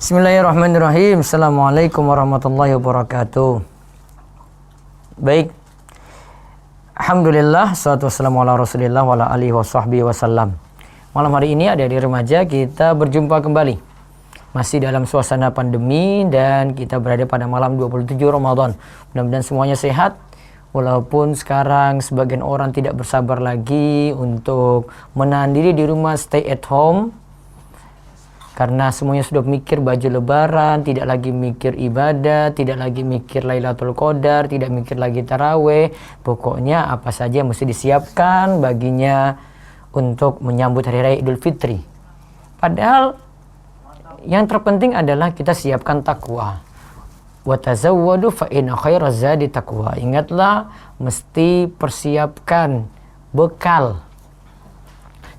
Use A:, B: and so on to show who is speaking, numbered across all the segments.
A: Bismillahirrahmanirrahim. Assalamualaikum warahmatullahi wabarakatuh. Baik. Alhamdulillah, salatu wassalamu ala rasulillah wa ala alihi wa sahbihi wasallam. Malam hari ini adik-adik remaja kita berjumpa kembali. Masih dalam suasana pandemi dan kita berada pada malam 27 Ramadan. Mudah-mudahan semuanya sehat. Walaupun sekarang sebagian orang tidak bersabar lagi untuk menahan diri di rumah, stay at home. Karena semuanya sudah mikir baju lebaran, tidak lagi mikir ibadah, tidak lagi mikir Lailatul Qadar, tidak mikir lagi taraweh. Pokoknya apa saja yang mesti disiapkan baginya untuk menyambut Hari Raya Idul Fitri. Padahal yang terpenting adalah kita siapkan takwa. Wa tazawwadu fa inna khairaz zadi taqwa. Ingatlah, mesti persiapkan bekal.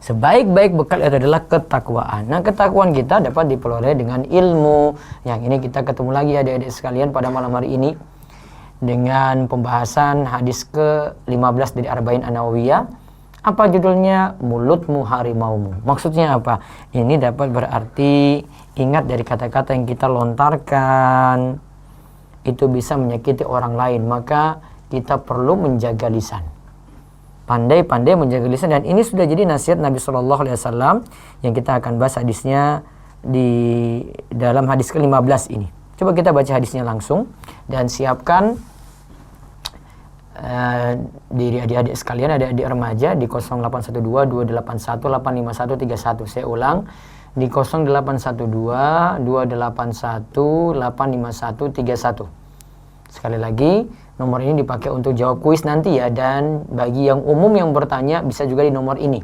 A: Sebaik-baik bekal itu adalah ketakwaan. Nah, ketakwaan kita dapat diperoleh dengan ilmu. Yang ini kita ketemu lagi adik-adik sekalian pada malam hari ini dengan pembahasan hadis ke-15 dari Arba'in An-Nawawiyah. Apa judulnya? Mulutmu harimaumu. Maksudnya apa? Ini dapat berarti ingat dari kata-kata yang kita lontarkan itu bisa menyakiti orang lain, maka kita perlu menjaga lisan. Pandai-pandai menjaga lisan, dan ini sudah jadi nasihat Nabi SAW yang kita akan bahas hadisnya di dalam hadis ke-15 ini. Coba kita baca hadisnya langsung dan siapkan diri adik-adik sekalian, adik-adik remaja di 0812-281-85131. Saya ulang, di 0812-281-85131. Sekali lagi, nomor ini dipakai untuk jawab kuis nanti ya, dan bagi yang umum yang bertanya bisa juga di nomor ini.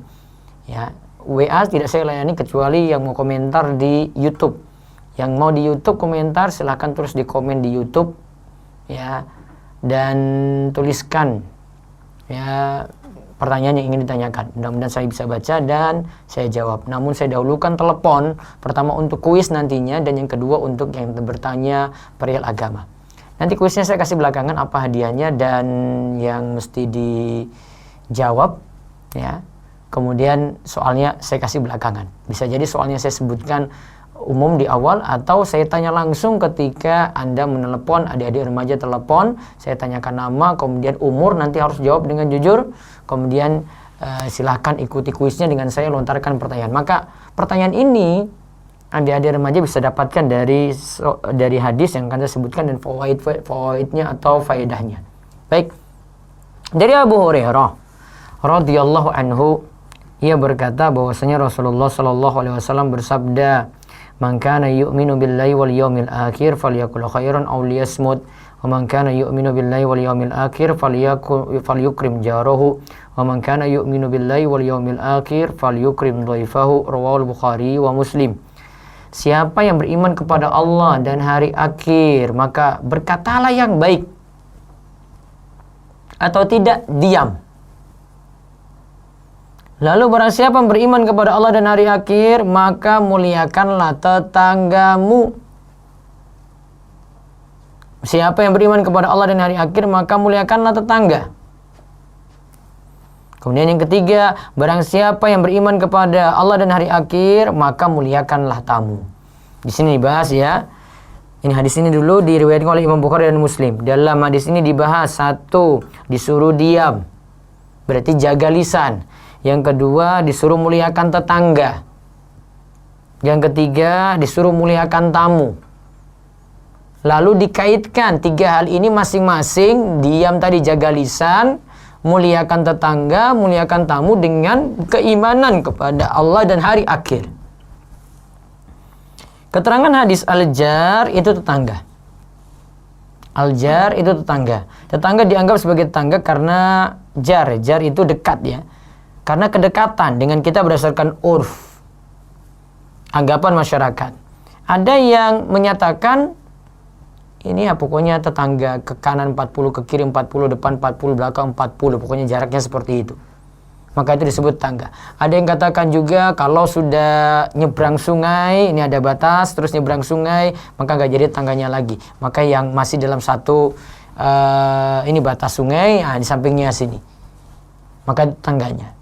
A: Ya, WA tidak saya layani kecuali yang mau komentar di YouTube. Yang mau di YouTube komentar silahkan terus di komen di YouTube ya, dan tuliskan ya pertanyaan yang ingin ditanyakan. Mudah-mudahan saya bisa baca dan saya jawab. Namun saya dahulukan telepon pertama untuk kuis nantinya, dan yang kedua untuk yang bertanya perihal agama. Nanti kuisnya saya kasih belakangan apa hadiahnya dan yang mesti dijawab ya. Kemudian soalnya saya kasih belakangan. Bisa jadi soalnya saya sebutkan umum di awal, atau saya tanya langsung ketika Anda menelepon, adik-adik remaja telepon, saya tanyakan nama, kemudian umur, nanti harus jawab dengan jujur. Kemudian silahkan ikuti kuisnya dengan saya lontarkan pertanyaan. Maka pertanyaan ini adik-adik remaja bisa dapatkan dari hadis yang akan saya sebutkan dan fawaidnya atau faedahnya. Baik. Dari Abu Hurairah radhiyallahu anhu, ia berkata bahwasanya Rasulullah sallallahu alaihi wasallam bersabda, "Man kana yu'minu billahi wal yawmil akhir falyakul khairan aw liyasmut, wa man kana yu'minu billahi wal yawmil akhir falyukrim jarahu, wa man kana yu'minu billahi wal yawmil akhir falyukrim dhaifahu." Rawahul Bukhari wa Muslim. Siapa yang beriman kepada Allah dan hari akhir, maka berkatalah yang baik, atau tidak, diam. Lalu barang siapa yang beriman kepada Allah dan hari akhir, maka muliakanlah tetanggamu. Siapa yang beriman kepada Allah dan hari akhir, maka muliakanlah tetangga. Kemudian yang ketiga, barang siapa yang beriman kepada Allah dan hari akhir, maka muliakanlah tamu. Di sini dibahas ya. Ini hadis ini dulu diriwayatkan oleh Imam Bukhari dan Muslim. Dalam hadis ini dibahas, satu, disuruh diam, berarti jaga lisan. Yang kedua, disuruh muliakan tetangga. Yang ketiga, disuruh muliakan tamu. Lalu dikaitkan tiga hal ini masing-masing, diam tadi, jaga lisan, muliakan tetangga, muliakan tamu, dengan keimanan kepada Allah dan hari akhir. Keterangan hadis al-jar itu tetangga. Al-jar itu tetangga. Tetangga dianggap sebagai tetangga karena jar itu dekat ya. Karena kedekatan dengan kita berdasarkan urf, anggapan masyarakat. Ada yang menyatakan ini ya pokoknya tetangga, ke kanan 40, ke kiri 40, depan 40, belakang 40. Pokoknya jaraknya seperti itu. Maka itu disebut tetangga. Ada yang katakan juga kalau sudah nyebrang sungai, ini ada batas, terus nyebrang sungai, maka nggak jadi tetangganya lagi. Maka yang masih dalam satu, ini batas sungai, di sampingnya sini, maka tetangganya.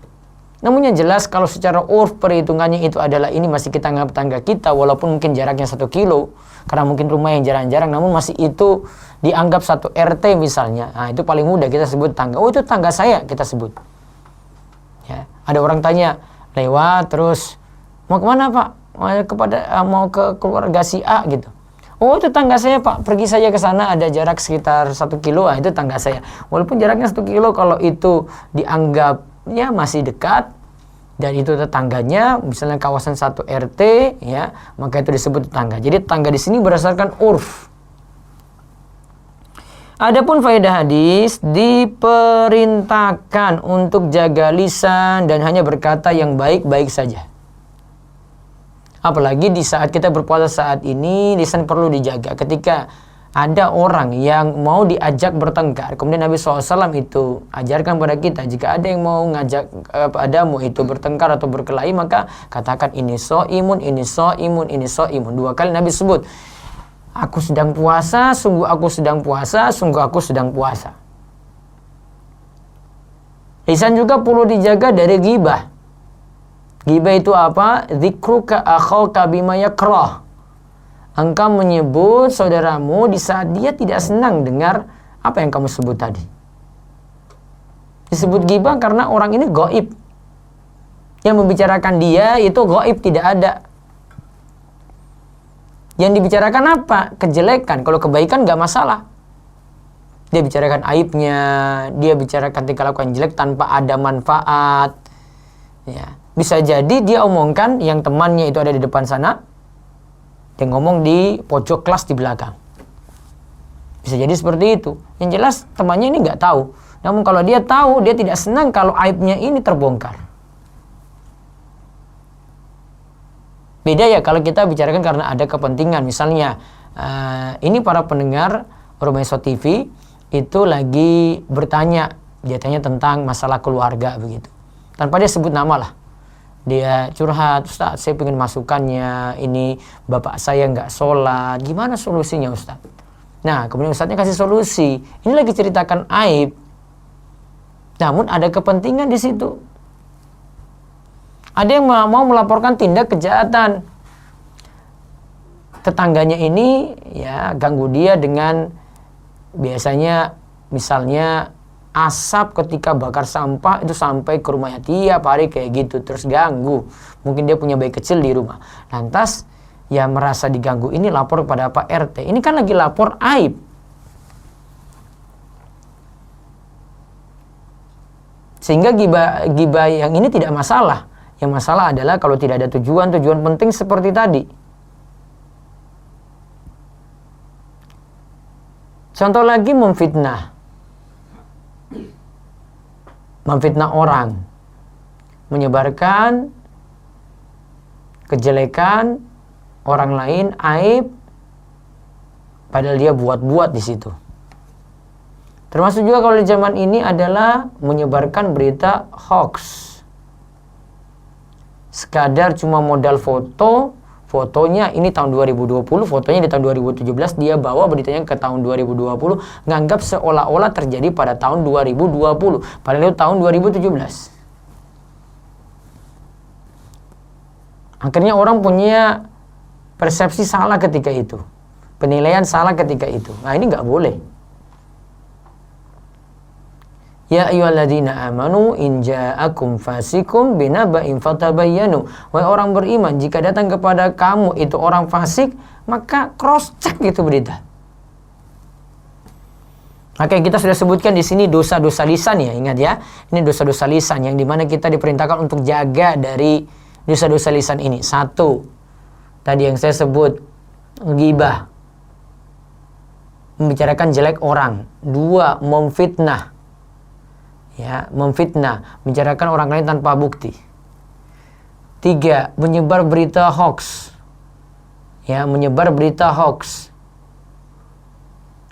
A: Namun yang jelas kalau secara urf perhitungannya itu adalah ini masih kita anggap tangga kita, walaupun mungkin jaraknya 1 kilo, karena mungkin rumah yang jarang-jarang, namun masih itu dianggap 1 RT misalnya. Nah, itu paling mudah kita sebut tangga. Oh, itu tangga saya, kita sebut. Ya, ada orang tanya, lewat terus, mau kemana Pak? Mau ke keluarga si A gitu. Oh, itu tangga saya Pak, pergi saja ke sana, ada jarak sekitar 1 kilo, itu tangga saya. Walaupun jaraknya 1 kilo, kalau itu dianggap ya masih dekat, dan itu tetangganya, misalnya kawasan 1 RT, ya, maka itu disebut tetangga. Jadi tetangga di sini berdasarkan urf. Adapun faedah hadis, diperintahkan untuk jaga lisan dan hanya berkata yang baik-baik saja. Apalagi di saat kita berpuasa saat ini, lisan perlu dijaga. Ketika ada orang yang mau diajak bertengkar, kemudian Nabi SAW itu ajarkan pada kita, jika ada yang mau ngajak padamu itu bertengkar atau berkelahi, maka katakan ini so'imun, ini so'imun, ini so'imun. 2 kali Nabi sebut, aku sedang puasa, sungguh aku sedang puasa, sungguh aku sedang puasa. Lisan juga perlu dijaga dari ghibah. Ghibah itu apa? Dzikruka akhaka bima yakrah. Engkau menyebut saudaramu di saat dia tidak senang dengar apa yang kamu sebut tadi. Disebut ghibah karena orang ini gaib. Yang membicarakan dia itu gaib, tidak ada. Yang dibicarakan apa? Kejelekan. Kalau kebaikan gak masalah. Dia bicarakan aibnya, dia bicarakan tingkah laku yang jelek tanpa ada manfaat. Ya. Bisa jadi dia omongkan yang temannya itu ada di depan sana, dia ngomong di pojok kelas di belakang. Bisa jadi seperti itu. Yang jelas temannya ini nggak tahu. Namun kalau dia tahu, dia tidak senang kalau aibnya ini terbongkar. Beda ya kalau kita bicarakan karena ada kepentingan. Misalnya, ini para pendengar Romeso TV itu lagi bertanya, dia tanya tentang masalah keluarga begitu. Tanpa dia sebut nama lah. Dia curhat, Ustaz, saya pengen masukannya, ini bapak saya nggak sholat, gimana solusinya Ustaz? Nah, kemudian Ustaznya kasih solusi. Ini lagi ceritakan aib, namun ada kepentingan di situ. Ada yang mau melaporkan tindak kejahatan. Tetangganya ini ya ganggu dia dengan biasanya misalnya asap ketika bakar sampah itu sampai ke rumahnya tiap hari kayak gitu, terus ganggu. Mungkin dia punya bayi kecil di rumah. Lantas ya merasa diganggu ini lapor kepada Pak RT. Ini kan lagi lapor aib. Sehingga gibah yang ini tidak masalah. Yang masalah adalah kalau tidak ada tujuan penting seperti tadi. Contoh lagi memfitnah. Memfitnah orang, menyebarkan kejelekan orang lain, aib, padahal dia buat-buat di situ. Termasuk juga kalau di zaman ini adalah menyebarkan berita hoax. Sekadar cuma modal fotonya ini tahun 2020, fotonya di tahun 2017, dia bawa beritanya ke tahun 2020, nganggap seolah-olah terjadi pada tahun 2020, padahal itu tahun 2017. Akhirnya orang punya persepsi salah ketika itu, penilaian salah ketika itu. Nah, ini nggak boleh. Ya ayyuhalladzina amanu in ja'akum fasikum binaba'in fatabayyanu. Wahai orang beriman, jika datang kepada kamu itu orang fasik, maka cross check itu berita. Maka yang kita sudah sebutkan di sini dosa-dosa lisan ya, ingat ya. Ini dosa-dosa lisan yang dimana kita diperintahkan untuk jaga dari dosa-dosa lisan ini. 1, tadi yang saya sebut ghibah, membicarakan jelek orang. 2, memfitnah. Ya, memfitnah, membicarakan orang lain tanpa bukti. 3, menyebar berita hoax. Ya, menyebar berita hoax.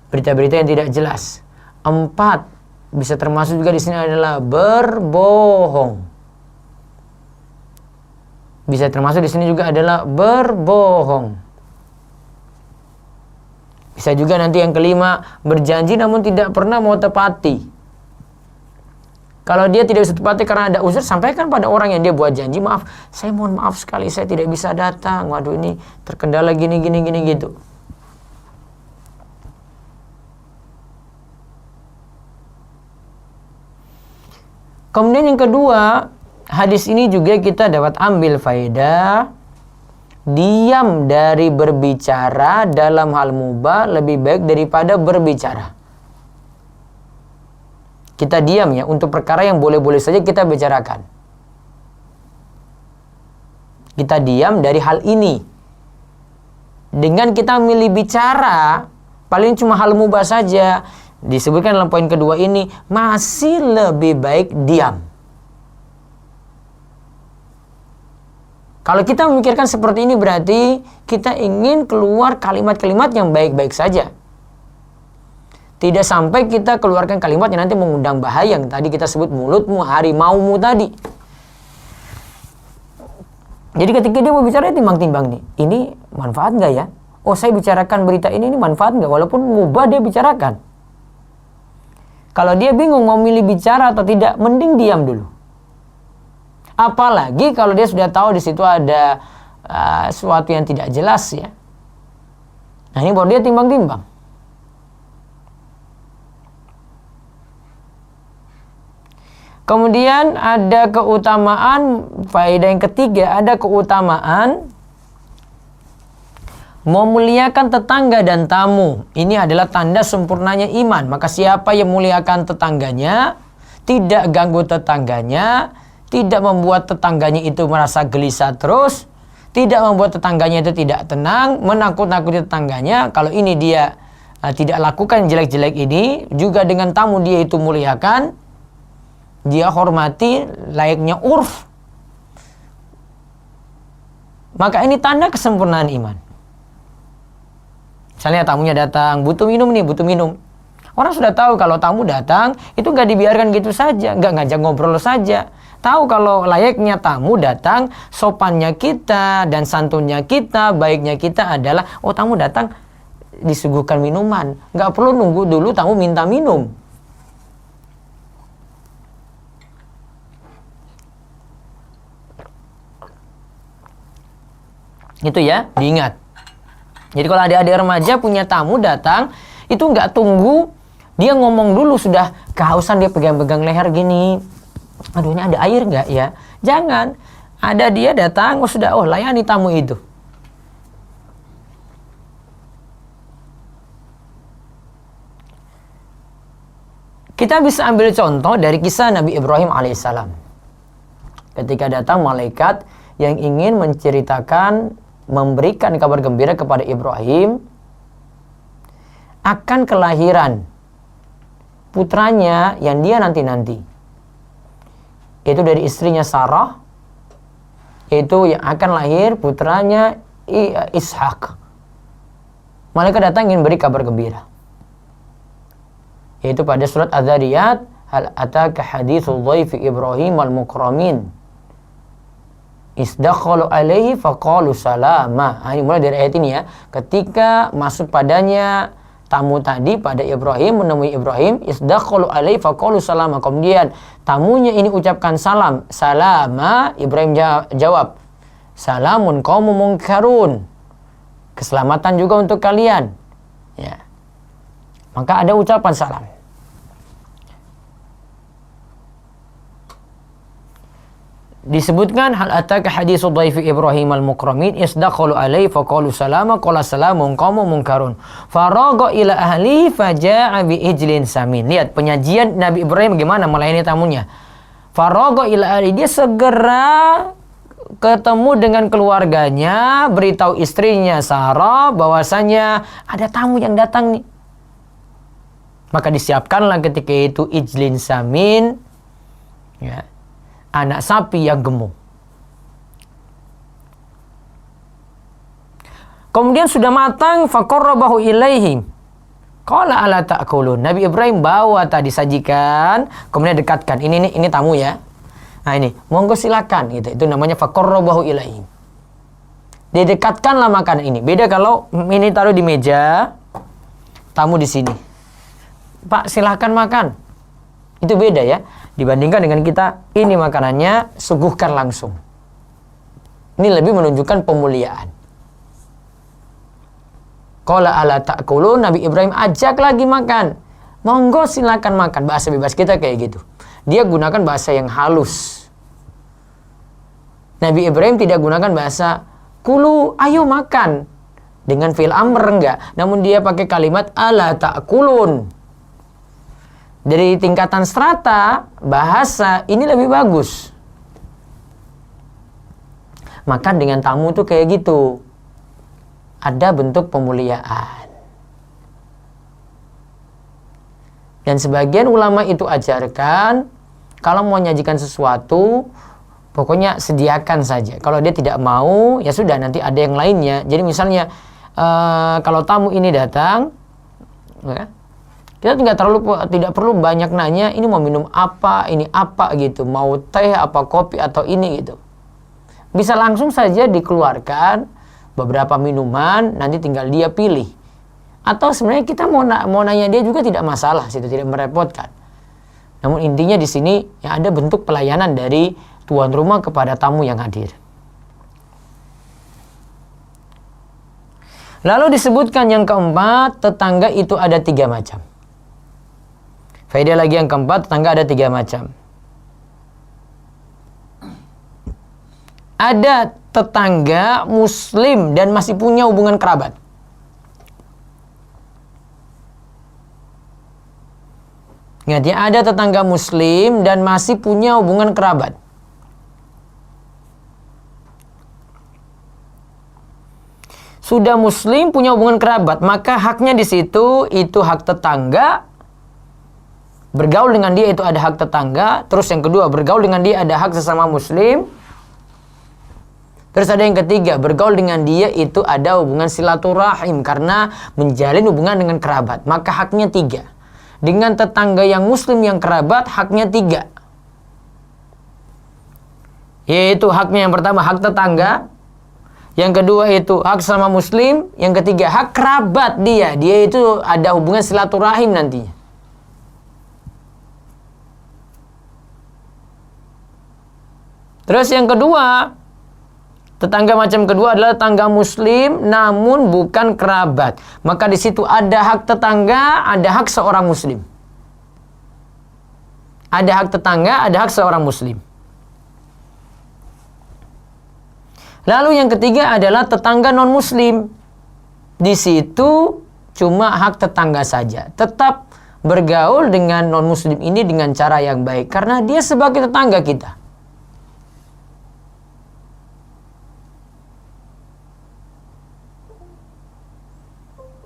A: Berita-berita yang tidak jelas. 4, bisa termasuk juga di sini adalah berbohong. Bisa termasuk di sini juga adalah berbohong. Bisa juga nanti yang kelima, berjanji namun tidak pernah mau tepati. Kalau dia tidak bisa tepati karena ada uzur, sampaikan pada orang yang dia buat janji, maaf, saya mohon maaf sekali, saya tidak bisa datang. Waduh, ini terkendala gini gitu. Kemudian yang kedua, hadis ini juga kita dapat ambil faedah, diam dari berbicara dalam hal mubah lebih baik daripada berbicara. Kita diam ya, untuk perkara yang boleh-boleh saja kita bicarakan. Kita diam dari hal ini. Dengan kita milih bicara, paling cuma hal mubah saja, disebutkan dalam poin kedua ini, masih lebih baik diam. Kalau kita memikirkan seperti ini, berarti kita ingin keluar kalimat-kalimat yang baik-baik saja. Tidak sampai kita keluarkan kalimat yang nanti mengundang bahaya, yang tadi kita sebut mulutmu, harimaumu tadi. Jadi ketika dia mau bicara, timbang-timbang nih, ini manfaat nggak ya? Oh, saya bicarakan berita ini manfaat nggak? Walaupun mubah dia bicarakan. Kalau dia bingung mau milih bicara atau tidak, mending diam dulu. Apalagi kalau dia sudah tahu di situ ada sesuatu yang tidak jelas ya. Nah, ini baru dia timbang-timbang. Kemudian ada keutamaan, faedah yang ketiga, ada keutamaan memuliakan tetangga dan tamu. Ini adalah tanda sempurnanya iman. Maka siapa yang muliakan tetangganya, tidak ganggu tetangganya, tidak membuat tetangganya itu merasa gelisah terus, tidak membuat tetangganya itu tidak tenang, menakut-nakuti tetangganya. Kalau ini dia tidak lakukan jelek-jelek ini, juga dengan tamu dia itu muliakan, dia hormati layaknya urf. Maka ini tanda kesempurnaan iman. Misalnya tamunya datang, butuh minum nih, butuh minum. Orang sudah tahu kalau tamu datang, itu nggak dibiarkan gitu saja, nggak ngajak ngobrol saja. Tahu kalau layaknya tamu datang, sopannya kita dan santunnya kita, baiknya kita adalah, oh tamu datang disuguhkan minuman. Nggak perlu nunggu dulu tamu minta minum. Itu ya, diingat. Jadi kalau adik-adik remaja punya tamu datang, itu nggak tunggu, dia ngomong dulu, sudah kehausan dia pegang-pegang leher gini. Aduh, ini ada air nggak ya? Jangan. Ada dia datang, oh sudah, oh layani tamu itu. Kita bisa ambil contoh dari kisah Nabi Ibrahim alaihissalam. Ketika datang malaikat yang ingin menceritakan, memberikan kabar gembira kepada Ibrahim akan kelahiran putranya yang dia nanti-nanti. Itu dari istrinya Sarah, itu yang akan lahir putranya Ishak. Malaikat datang ingin beri kabar gembira. Yaitu pada surat Az-Zariyat, hal ataka haditsul dhaifi Ibrahim al-mukramin isdakhalu alaihi faqalu salama. Ini mulai dari ayat ini ya. Ketika masuk padanya tamu tadi pada Ibrahim, menemui Ibrahim, isdakhalu alaihi faqalu salama. Kemudian tamunya ini ucapkan salam. Salama, Ibrahim jawab, salamun qaumun munkarun. Keselamatan juga untuk kalian. Ya. Maka ada ucapan salam. Disebutkan hal ataka haditsul dhaifi Ibrahim al-mukramin isdakhalu alaihi faqalu salama qala salamun qaumun munkarun faragha ila ahli faja'a bi ijlin samin. Lihat penyajian Nabi Ibrahim bagaimana melayani tamunya. Faragha ila ahli, dia segera ketemu dengan keluarganya, beritahu istrinya Sarah bahwasanya ada tamu yang datang nih. Maka disiapkanlah ketika itu ijlin samin, ya, anak sapi yang gemuk. Kemudian sudah matang, faqarrabahu ilaihim. Qala ala ta'kulun. Nabi Ibrahim bawa tadi sajikan, kemudian dekatkan. Ini tamu ya. Nah ini, monggo silakan gitu. Itu namanya faqarrabahu ilaihim. Didekatkanlah makanan ini. Beda kalau ini taruh di meja, tamu di sini. Pak, silakan makan. Itu beda ya. Dibandingkan dengan kita, ini makanannya, suguhkan langsung. Ini lebih menunjukkan pemuliaan. Qala ala ta'kulun, Nabi Ibrahim ajak lagi makan. Monggo silakan makan. Bahasa bebas kita kayak gitu. Dia gunakan bahasa yang halus. Nabi Ibrahim tidak gunakan bahasa kulu, ayo makan. Dengan fi'il amr enggak. Namun dia pakai kalimat ala ta'kulun. Dari tingkatan strata, bahasa ini lebih bagus. Makan dengan tamu tuh kayak gitu. Ada bentuk pemuliaan. Dan sebagian ulama itu ajarkan, kalau mau menyajikan sesuatu, pokoknya sediakan saja. Kalau dia tidak mau, ya sudah, nanti ada yang lainnya. Jadi misalnya, kalau tamu ini datang, ya, kita tidak perlu banyak nanya, ini mau minum apa, ini apa gitu. Mau teh, apa kopi, atau ini gitu. Bisa langsung saja dikeluarkan beberapa minuman, nanti tinggal dia pilih. Atau sebenarnya kita mau nanya dia juga tidak masalah, situ tidak merepotkan. Namun intinya di sini ya ada bentuk pelayanan dari tuan rumah kepada tamu yang hadir. Lalu disebutkan yang keempat, tetangga itu ada 3 macam. Faedah lagi yang keempat, tetangga ada 3 macam. Ada tetangga muslim dan masih punya hubungan kerabat. Ingat ya, ada tetangga muslim dan masih punya hubungan kerabat. Sudah muslim punya hubungan kerabat, maka haknya di situ itu hak tetangga. Bergaul dengan dia itu ada hak tetangga. Terus yang kedua, bergaul dengan dia ada hak sesama muslim. Terus ada yang ketiga, bergaul dengan dia itu ada hubungan silaturahim karena menjalin hubungan dengan kerabat. Maka haknya 3. Dengan tetangga yang muslim yang kerabat, haknya 3. Yaitu haknya yang pertama, hak tetangga. Yang kedua itu hak sama muslim. Yang ketiga, hak kerabat dia. Dia itu ada hubungan silaturahim nantinya. Terus yang kedua, tetangga macam kedua adalah tetangga muslim namun bukan kerabat. Maka di situ ada hak tetangga, ada hak seorang muslim. Ada hak tetangga, ada hak seorang muslim. Lalu yang ketiga adalah tetangga non muslim. Di situ cuma hak tetangga saja. Tetap bergaul dengan non muslim ini dengan cara yang baik karena dia sebagai tetangga kita.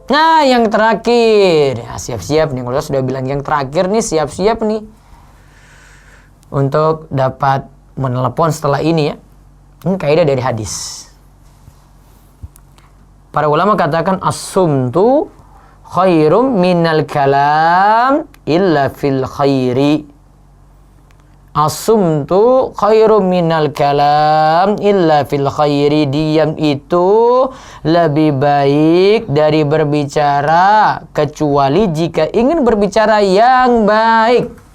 A: Nah, yang terakhir, ya, siap-siap nih. Kalau sudah bilang yang terakhir nih, siap-siap nih untuk dapat menelepon setelah ini ya. Ini kaidah dari hadis. Para ulama katakan as-sumtu khairum minal kalam illa fil khairi. As-sumtu khairum minal kalam illa fil khairi. Diam itu lebih baik dari berbicara kecuali jika ingin berbicara yang baik.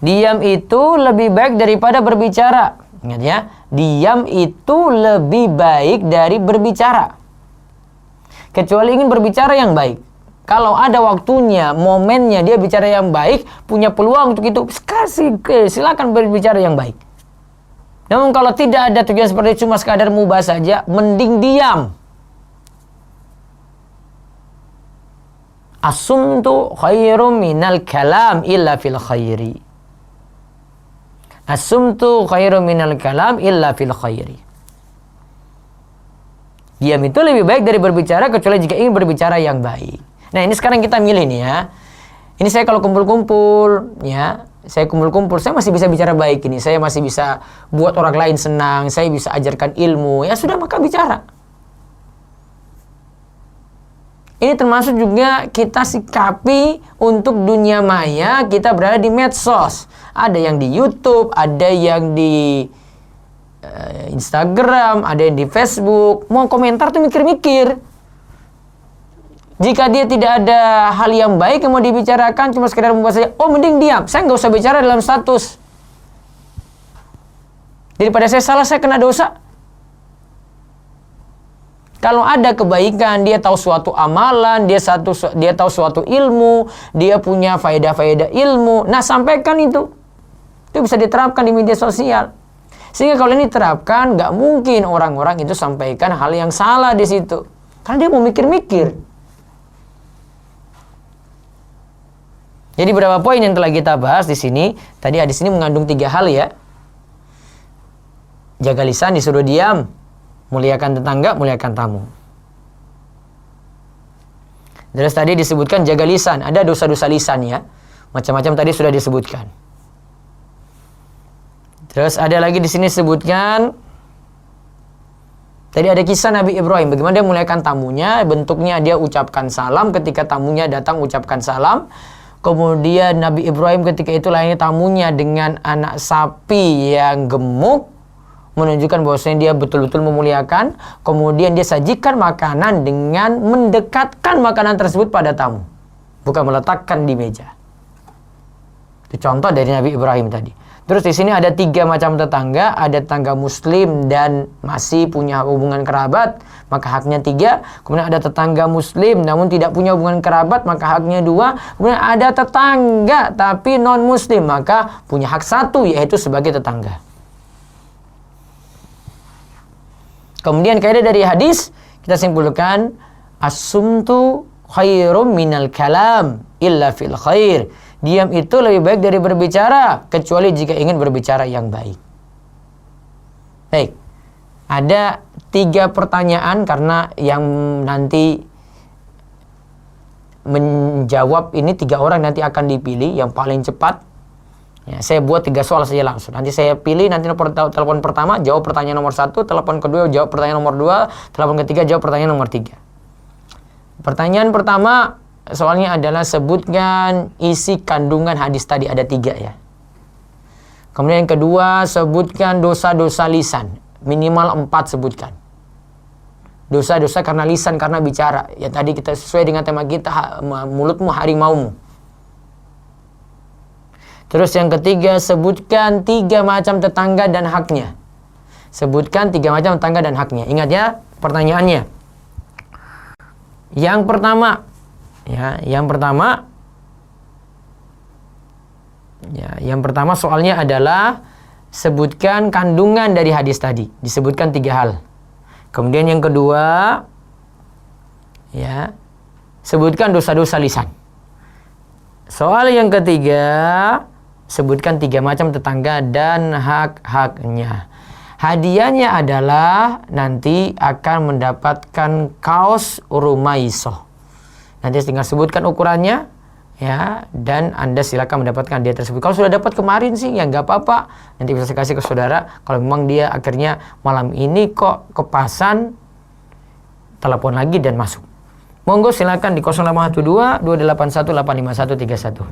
A: Diam itu lebih baik daripada berbicara. Ingat ya, diam itu lebih baik dari berbicara. Kecuali ingin berbicara yang baik. Kalau ada waktunya, momennya dia bicara yang baik, punya peluang untuk itu, silakan berbicara yang baik. Namun kalau tidak ada tujuan seperti cuma sekadar mubah saja, mending diam. As-sumtu khairum minal kalam illa fil khairi. As-sumtu khairum minal kalam illa fil khairi. Diam itu lebih baik dari berbicara kecuali jika ingin berbicara yang baik. Nah, ini sekarang kita milih nih ya. Ini saya kalau kumpul-kumpul ya, saya masih bisa bicara baik ini. Saya masih bisa buat orang lain senang, saya bisa ajarkan ilmu. Ya sudah, maka bicara. Ini termasuk juga kita sikapi untuk dunia maya, kita berada di medsos. Ada yang di YouTube, ada yang di Instagram, ada yang di Facebook. Mau komentar tuh mikir-mikir. Jika dia tidak ada hal yang baik yang mau dibicarakan, cuma sekedar membuat saja, oh mending diam. Saya nggak usah bicara dalam status. Daripada saya salah, saya kena dosa. Kalau ada kebaikan, dia tahu suatu amalan, dia tahu suatu ilmu, dia punya faedah-faedah ilmu. Nah, sampaikan itu. Itu bisa diterapkan di media sosial. Sehingga kalau ini diterapkan, nggak mungkin orang-orang itu sampaikan hal yang salah di situ. Karena dia mau mikir-mikir. Jadi beberapa poin yang telah kita bahas di sini. Tadi hadis ini mengandung 3 hal ya. Jaga lisan, disuruh diam. Muliakan tetangga, muliakan tamu. Terus tadi disebutkan jaga lisan. Ada dosa-dosa lisan ya. Macam-macam tadi sudah disebutkan. Terus ada lagi di sini disebutkan. Tadi ada kisah Nabi Ibrahim. Bagaimana dia muliakan tamunya. Bentuknya dia ucapkan salam. Ketika tamunya datang ucapkan salam. Kemudian Nabi Ibrahim ketika itu layani tamunya dengan anak sapi yang gemuk, menunjukkan bahwasanya dia betul-betul memuliakan. Kemudian dia sajikan makanan dengan mendekatkan makanan tersebut pada tamu, bukan meletakkan di meja. Itu contoh dari Nabi Ibrahim tadi. Terus di sini ada 3 macam tetangga, ada tetangga muslim dan masih punya hubungan kerabat, maka haknya 3. Kemudian ada tetangga muslim namun tidak punya hubungan kerabat, maka haknya 2. Kemudian ada tetangga tapi non muslim, maka punya hak 1, yaitu sebagai tetangga. Kemudian kaidah dari hadis kita simpulkan, as-sumtu khairum minal kalam illa fil khair. Diam itu lebih baik dari berbicara, kecuali jika ingin berbicara yang baik. Baik, ada 3 pertanyaan karena yang nanti menjawab ini 3 orang nanti akan dipilih yang paling cepat. Ya, saya buat 3 soal saja langsung. Nanti saya pilih, nanti telepon pertama jawab pertanyaan nomor 1, telepon kedua jawab pertanyaan nomor 2, telepon ketiga jawab pertanyaan nomor 3. Pertanyaan pertama, soalnya adalah sebutkan isi kandungan hadis tadi, ada 3 ya. Kemudian yang kedua, sebutkan dosa-dosa lisan, minimal 4 sebutkan. Dosa-dosa karena lisan, karena bicara. Ya tadi kita sesuai dengan tema kita, mulutmu harimaumu. Terus yang ketiga, sebutkan 3 macam tetangga dan haknya. Sebutkan 3 macam tetangga dan haknya. Ingat ya pertanyaannya. Yang pertama, yang pertama soalnya adalah sebutkan kandungan dari hadis tadi. Disebutkan 3 hal. Kemudian yang kedua, ya, sebutkan dosa-dosa lisan. Soal yang ketiga, sebutkan 3 macam tetangga dan hak-haknya. Hadiahnya adalah nanti akan mendapatkan kaos Rumaisoh. Nanti tinggal sebutkan ukurannya, ya, dan Anda silakan mendapatkan hadiah tersebut. Kalau sudah dapat kemarin sih, ya nggak apa-apa. Nanti bisa saya kasih ke saudara. Kalau memang dia akhirnya malam ini kok kepasan, telepon lagi dan masuk. Monggo silakan di 0812 281 85131.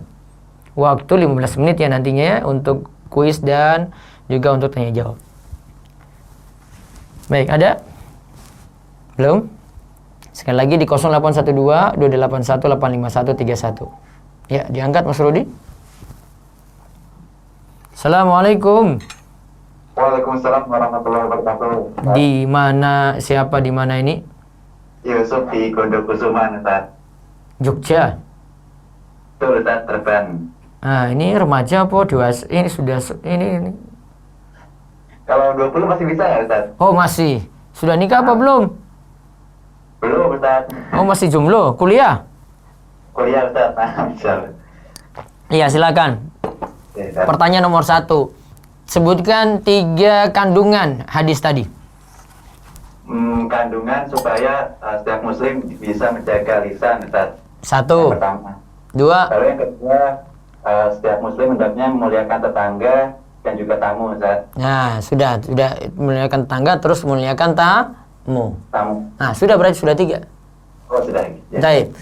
A: Waktu 15 menit ya nantinya ya untuk kuis dan juga untuk tanya jawab. Baik, ada? Belum? Sekali lagi di 0812 281 85131. Ya, diangkat Mas Rudi. Assalamualaikum.
B: Waalaikumsalam warahmatullahi wabarakatuh.
A: Di mana, siapa di mana ini?
B: Yusuf di Gondokusuman, Ustaz.
A: Jogja.
B: Betul, Ustaz, terbang.
A: Nah, ini remaja apa dewasa? Ini sudah ini.
B: Kalau 20 masih bisa ya, Ustaz?
A: Oh, masih. Sudah nikah apa belum?
B: Belum, Ustaz.
A: Oh, masih jomblo. Kuliah?
B: Kuliah, Ustaz. Nah, bisa.
A: Iya, silakan.
B: Ya, Ustaz.
A: Pertanyaan nomor 1. Sebutkan 3 kandungan hadis tadi.
B: Kandungan supaya setiap muslim bisa menjaga lisan, Ustaz.
A: 1.
B: Yang pertama.
A: 2.
B: Lalu yang kedua, setiap muslim hendaknya memuliakan tetangga dan juga tamu, Ustaz.
A: Nah, sudah memuliakan tetangga terus memuliakan tamu.
B: Tamu.
A: Nah, sudah berarti sudah 3.
B: Oh, sudah. Ya.
A: Baik.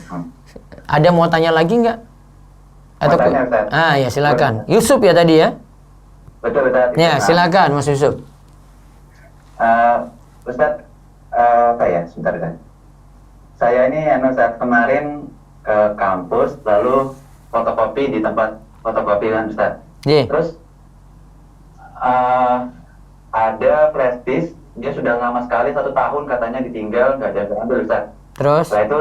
A: Ada mau tanya lagi nggak? Atau
B: Mau tanya, Ustaz.
A: ya silakan. Yusuf ya tadi ya?
B: Betul, Ustaz.
A: Ya, silakan Mas Yusuf.
B: Ustaz, apa ya? Sebentar, Ustaz. saya ini saat kemarin ke kampus, lalu fotokopi di tempat fotokopi kan Ustaz.
A: Ye.
B: Terus ada flash disk, dia sudah lama sekali 1 tahun katanya ditinggal, nggak ada ambil Ustaz.
A: Terus?
B: Setelah itu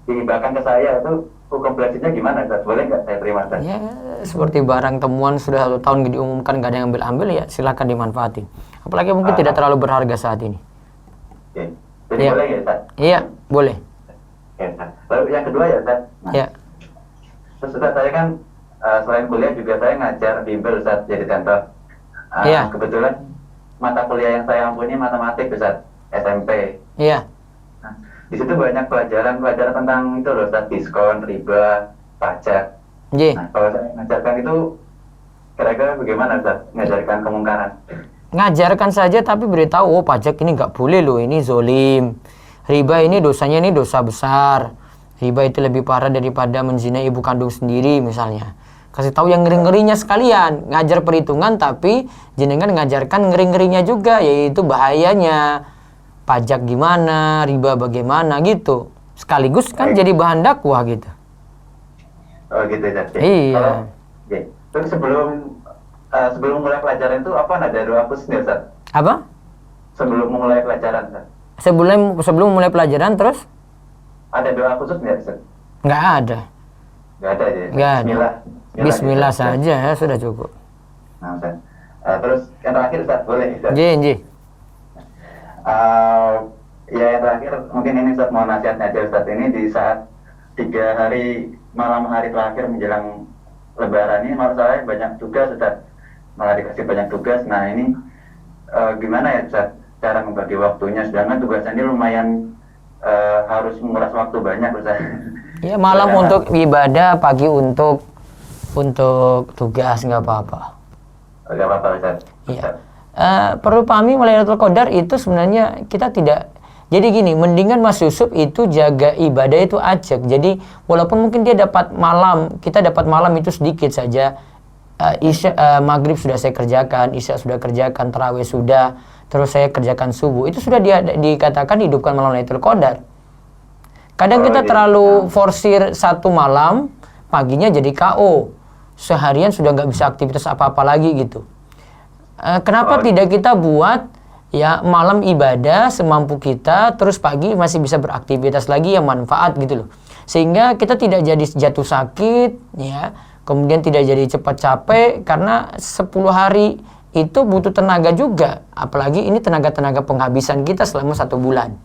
B: dihibahkan ke saya, itu hukum flash disknya gimana Ustaz? Boleh nggak saya terima Ustaz?
A: Ya, seperti barang temuan sudah 1 tahun diumumkan nggak ada yang ambil-ambil, ya silakan dimanfaatin. Apalagi mungkin tidak terlalu berharga saat ini.
B: Oke. Jadi
A: Ya.
B: boleh ya Ustaz?
A: Iya, boleh.
B: Oke, Ustaz. Lalu yang kedua ya Ustaz. Nah,
A: Ya.
B: terus Ustaz, saya kan selain kuliah juga saya ngajar bimbel Ustaz, jadi contoh.
A: Iya.
B: Kebetulan mata kuliah yang saya ampuni matematik Ustaz, SMP.
A: Iya.
B: Nah, di situ banyak pelajaran tentang itu loh Ustaz, diskon, riba, pajak.
A: Ye.
B: Nah, kalau saya ngajarkan itu kira-kira bagaimana Ustaz, ngajarkan kemungkaran?
A: Ngajarkan saja tapi beritahu, oh pajak ini nggak boleh loh, ini zolim. Riba ini dosanya ini dosa besar. Riba itu lebih parah daripada menzinai ibu kandung sendiri misalnya. Kasih tahu yang ngeri-ngerinya sekalian. Ngajar perhitungan tapi jenengan ngajarkan ngeri-ngerinya juga, yaitu bahayanya. Pajak gimana, riba bagaimana gitu. Sekaligus kan jadi bahan dakwah gitu.
B: Oh gitu Ustaz.
A: Iya.
B: Kalau, oke. Terus sebelum mulai pelajaran itu apa ada doa khusus nih Ustaz?
A: Apa?
B: Sebelum mulai pelajaran Ustaz?
A: Sebelum mulai pelajaran terus?
B: Ada doa khusus nggak Ustaz?
A: Nggak ada.
B: Nggak ada ya?
A: Nggak ada.
B: Bismillah.
A: Bismillah
B: Ustaz.
A: saja ya, sudah cukup.
B: Nah, Ustaz. Terus yang terakhir Ustaz, boleh Ustaz?
A: Ji.
B: Ya yang terakhir mungkin ini Ustaz, mau nasihatnya aja Ustaz. Ini di saat 3 hari malam hari terakhir menjelang Lebaran ini malah saya banyak tugas Ustaz, malah dikasih banyak tugas. Nah ini gimana ya Ustaz cara membagi waktunya, sedangkan tugasnya ini lumayan harus menguras waktu banyak Ustaz.
A: Ya malam untuk ibadah, pagi untuk tugas, nggak apa-apa.
B: Nggak apa-apa Ustaz.
A: Iya. Perlu pahami Lailatul Qadar itu sebenarnya kita tidak. Jadi gini, mendingan Mas Yusuf itu jaga ibadah itu ajak. Jadi walaupun mungkin dia dapat malam, kita dapat malam itu sedikit saja. Maghrib sudah saya kerjakan, Isya sudah kerjakan, Tarawih sudah, terus saya kerjakan subuh. Itu sudah dikatakan hidupkan malam Lailatul Qadar. Kadang kita terlalu forsir satu malam, paginya jadi KO. Seharian sudah nggak bisa aktivitas apa-apa lagi gitu. Kenapa tidak kita buat ya malam ibadah semampu kita, terus pagi masih bisa beraktivitas lagi yang manfaat gitu loh. Sehingga kita tidak jadi jatuh sakit, ya, kemudian tidak jadi cepat capek, karena 10 hari itu butuh tenaga juga. Apalagi ini tenaga-tenaga penghabisan kita selama 1 bulan.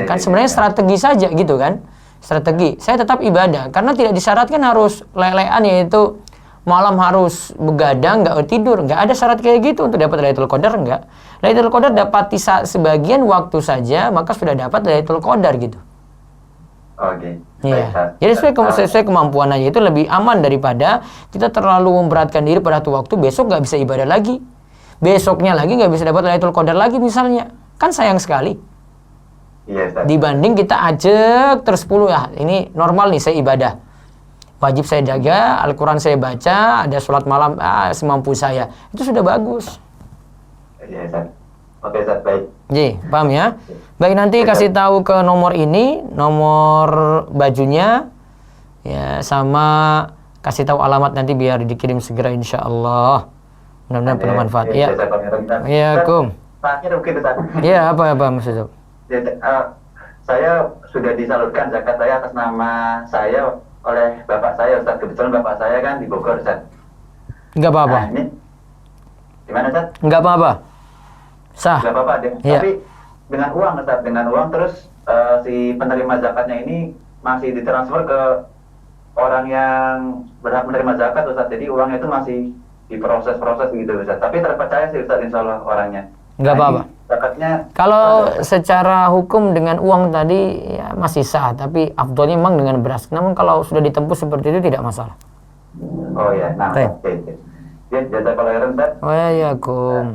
A: Kan sebenarnya strategi saja gitu kan. Strategi. Saya tetap ibadah karena tidak disyaratkan harus lelean, yaitu malam harus begadang, nggak tidur. Nggak ada syarat kayak gitu untuk dapat Lailatul Qadar, nggak. Lailatul Qadar dapat sebagian waktu saja, maka sudah dapat Lailatul Qadar gitu.
B: Oke.
A: Iya. Jadi sesuai kemampuan aja, itu lebih aman daripada kita terlalu memberatkan diri pada satu waktu, besok nggak bisa ibadah lagi. Besoknya lagi nggak bisa dapat Lailatul Qadar lagi misalnya. Kan sayang sekali.
B: Iya, Ustaz.
A: Dibanding kita ajak terus 10 ya, ini normal nih saya ibadah. Wajib saya jaga, Al-Quran saya baca, ada sholat malam semampu saya. Itu sudah bagus.
B: Iya, Ustaz. Oke, Ustaz, baik.
A: Ji, paham ya? Baik, nanti kasih tahu ke nomor ini, nomor bajunya, ya, sama kasih tahu alamat nanti biar dikirim segera insya Allah. Mudah-mudahan bermanfaat. Iya. Iya, Kum.
B: Terakhir mungkin Ustaz.
A: Iya, apa Mas Yusuf?
B: Saya sudah disalurkan zakat saya atas nama saya oleh bapak saya Ustaz. Kebetulan bapak saya kan di Bogor Ustaz.
A: Enggak apa-apa.
B: Nah, ini gimana Ustaz?
A: Enggak apa-apa. Sah.
B: Enggak apa-apa deh.
A: Iya.
B: Tapi dengan uang Ustaz, dengan uang terus si penerima zakatnya ini masih ditransfer ke orang yang berhak menerima zakat Ustaz. Jadi uangnya itu masih diproses-proses gitu Ustaz. Tapi terpercaya sih Ustaz insya Allah orangnya.
A: Enggak apa-apa.
B: Zakatnya
A: Kalau secara hukum dengan uang tadi ya masih sah, tapi afdolnya memang dengan beras. Namun kalau sudah ditempuh seperti itu tidak masalah.
B: Oh ya, nah,
A: Baik.
B: oke. Ya, jazakallahu khairan Ustaz.
A: Oh ya, Kum.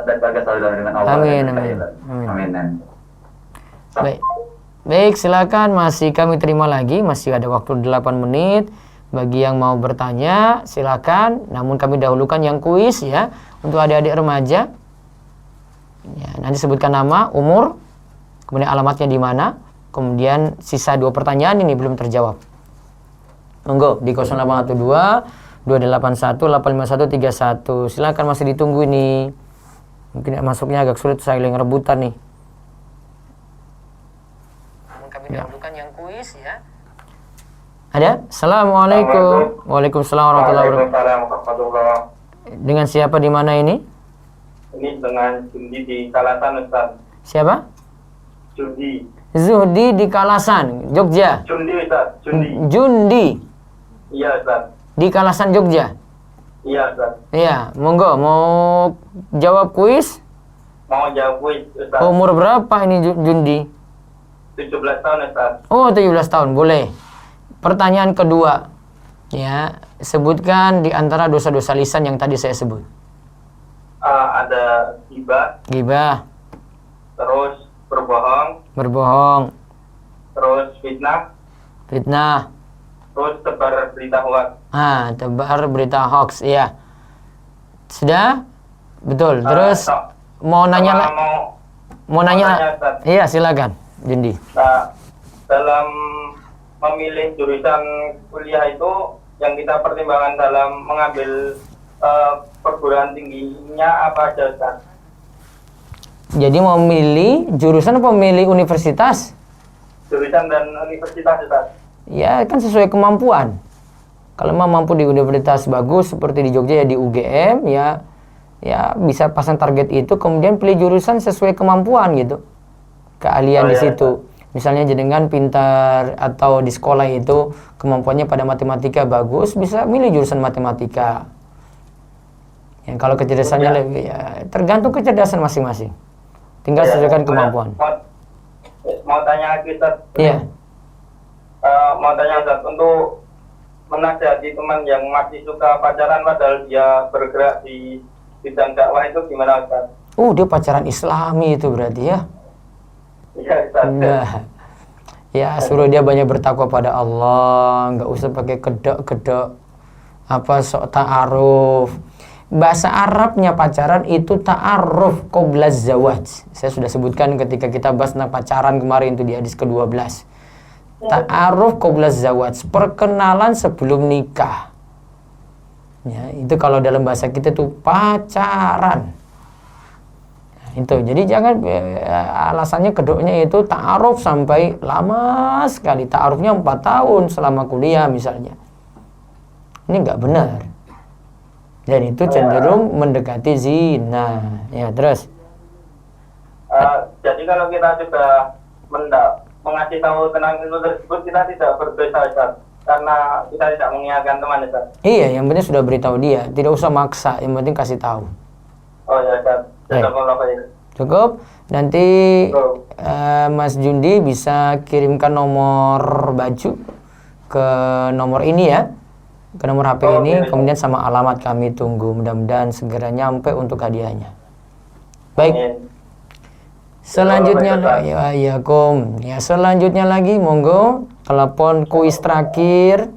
B: Jaga selalu dengan Allah.
A: Amin,
B: dan
A: amin.
B: kita.
A: Amin.
B: Amin.
A: Baik. Baik, silakan, masih kami terima lagi, masih ada waktu 8 menit. Bagi yang mau bertanya, silakan. Namun kami dahulukan yang kuis ya, untuk adik-adik remaja. Ya, nanti sebutkan nama, umur, kemudian alamatnya di mana, Kemudian sisa 2 pertanyaan ini belum terjawab. Monggo di 0812 281 85131. Silakan, masih ditunggu ini. Mungkin masuknya agak sulit, saling rebutan nih. Kami dahulukan yang kuis ya. Ada? Assalamualaikum. Waalaikumsalam warahmatullahi wabarakatuh. Dengan siapa di mana ini?
C: Ini dengan Jundi di Kalasan, Ustaz.
A: Siapa?
C: Jundi.
A: Zuhdi di Kalasan, Jogja.
C: Jundi, Ustaz. Jundi.
A: Jundi
C: Iya, Ustaz.
A: di Kalasan, Jogja.
C: Iya, Ustaz.
A: Iya, monggo. Mau jawab kuis?
C: Mau jawab kuis, Ustaz.
A: Umur berapa ini Jundi?
C: 17 tahun, Ustaz.
A: Oh, 17 tahun, boleh. Pertanyaan kedua. Ya, sebutkan di antara dosa-dosa lisan yang tadi saya sebut.
C: Ada ghibah,
A: Ghibah,
C: terus berbohong,
A: berbohong,
C: terus fitnah,
A: fitnah,
C: terus tebar berita hoax.
A: tebar berita hoax, iya. Sudah? Betul. Terus mau nanya mau nanya.
C: Ustaz.
A: Iya, silakan, Jundi.
C: Nah, dalam memilih jurusan kuliah itu yang kita pertimbangkan dalam mengambil perguruan tingginya apa aja, Ustaz?
A: Jadi mau milih jurusan apa milih universitas?
C: Jurusan dan universitas, Ustaz.
A: Ya, kan sesuai kemampuan. Kalau mampu di universitas bagus seperti di Jogja ya di UGM, ya bisa pasang target itu, kemudian pilih jurusan sesuai kemampuan gitu. Keahlian di situ. Misalnya jenengan pintar atau di sekolah itu kemampuannya pada matematika bagus, bisa milih jurusan matematika. Ya, kalau kecerdasannya lebih, ya tergantung kecerdasan masing-masing. Tinggal sesuaikan kemampuan.
C: Mau tanya lagi, Ustaz.
A: Iya.
C: Mau tanya, Ustaz, untuk menasihati teman yang masih suka pacaran padahal dia bergerak di bidang dakwah itu gimana, Ustaz?
A: Dia pacaran Islami itu berarti ya.
C: Iya, Ustaz.
A: Nah, ya suruh dia banyak bertakwa pada Allah, nggak usah pakai kedok-kedok sok ta'aruf. Bahasa Arabnya pacaran itu ta'aruf qabla zawaj. Saya sudah sebutkan ketika kita bahas tentang pacaran kemarin itu di hadis ke-12. Ta'aruf qabla zawaj, perkenalan sebelum nikah. Ya, itu kalau dalam bahasa kita itu pacaran. Nah, itu. Jadi jangan alasannya kedoknya itu ta'aruf sampai lama sekali. Ta'arufnya 4 tahun selama kuliah misalnya. Ini nggak benar. Dan itu cenderung mendekati zina. Ya, terus.
C: Jadi kalau kita sudah mengasih tahu tentang itu tersebut, kita tidak berdosa, Ustaz, karena kita tidak mengingatkan teman, Ustaz.
A: Iya, yang penting sudah beritahu dia. Tidak usah maksa, yang penting kasih tahu.
C: Oh ya, Ustaz.
A: Cukup. Nanti Mas Jundi bisa kirimkan nomor baju ke nomor ini ya. Ke nomor HP ini, kemudian sama alamat kami tunggu. Mudah-mudahan segera nyampe untuk hadiahnya. Baik. Selanjutnya ya, selanjutnya lagi monggo telepon kuis terakhir.